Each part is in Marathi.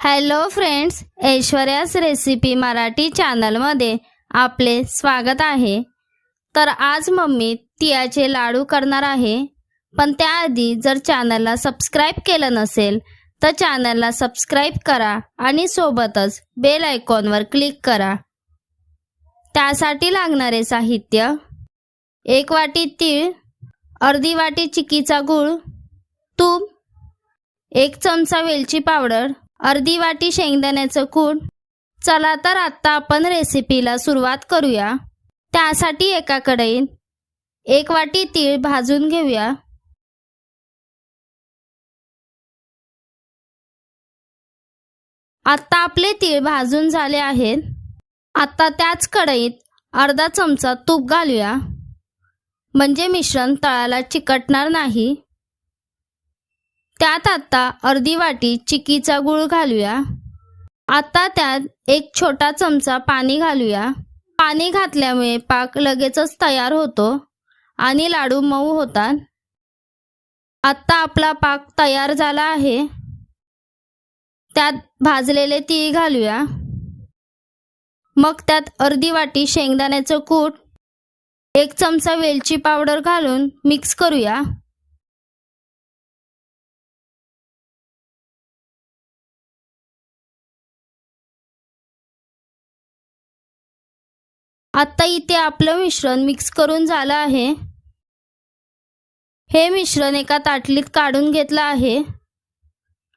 हॅलो फ्रेंड्स, ऐश्वर्यास रेसिपी मराठी चॅनलमध्ये आपले स्वागत आहे। तर आज मम्मी तिळाचे लाडू करणार आहे, पण त्याआधी जर चॅनलला सबस्क्राइब केलं नसेल तर चॅनलला सबस्क्राइब करा आणि सोबतच बेल आयकॉनवर क्लिक करा। त्यासाठी लागणारे साहित्य: 1 वाटी तीळ, अर्धी वाटी चिक्कीचा गूळ, तूप, 1 चमचा वेलची पावडर, अर्धी वाटी शेंगदाण्याचं कूट। चला तर आता आपण रेसिपीला सुरुवात करूया। त्यासाठी एका कढईत 1 वाटी तीळ भाजून घेऊया। आता आपले तीळ भाजून झाले आहेत। आता त्याच कढईत अर्धा चमचा तूप घालूया, म्हणजे मिश्रण तळाला चिकटणार नाही। त्यात आता अर्धी वाटी चिक्कीचा गूळ घालूया। आता त्यात 1 छोटा चमचा पाणी घालूया। पाणी घातल्यामुळे पाक लगेचच तयार होतो आणि लाडू मऊ होतात। आता आपला पाक तयार झाला आहे। त्यात भाजलेले तीळ घालूया। मग त्यात अर्धी वाटी शेंगदाण्याचं कूट, 1 चमचा वेलची पावडर घालून मिक्स करूया। आता इथे आपलं मिश्रण मिक्स करून झालं आहे। हे मिश्रण एका ताटलीत काढून घेतलं आहे।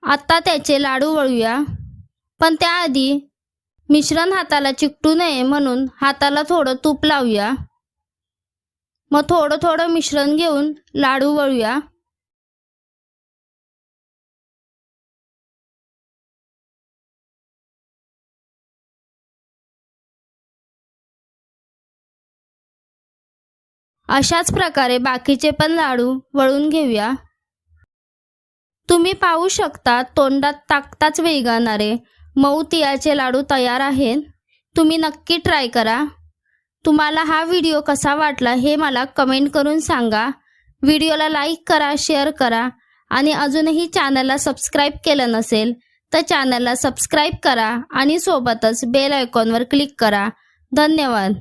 आता त्याचे लाडू वळूया, पण त्याआधी मिश्रण हाताला चिकटू नये म्हणून हाताला थोडं तूप लावूया। मग थोडं थोडं मिश्रण घेऊन लाडू वळूया। अशाच प्रकारे बाकीचे पण लाडू वळून घेऊया। तुम्ही पाहू शकता, तोंडात टाकताच विरघळणारे मऊ तिळाचे लाडू तयार आहेत। तुम्ही नक्की ट्राय करा। तुम्हाला हा व्हिडिओ कसा वाटला हे मला कमेंट करून सांगा। व्हिडिओला लाईक करा, शेअर करा आणि अजूनही चॅनलला सबस्क्राइब केलं नसेल तर चॅनलला सबस्क्राइब करा आणि सोबतच बेल आयकॉनवर क्लिक करा। धन्यवाद।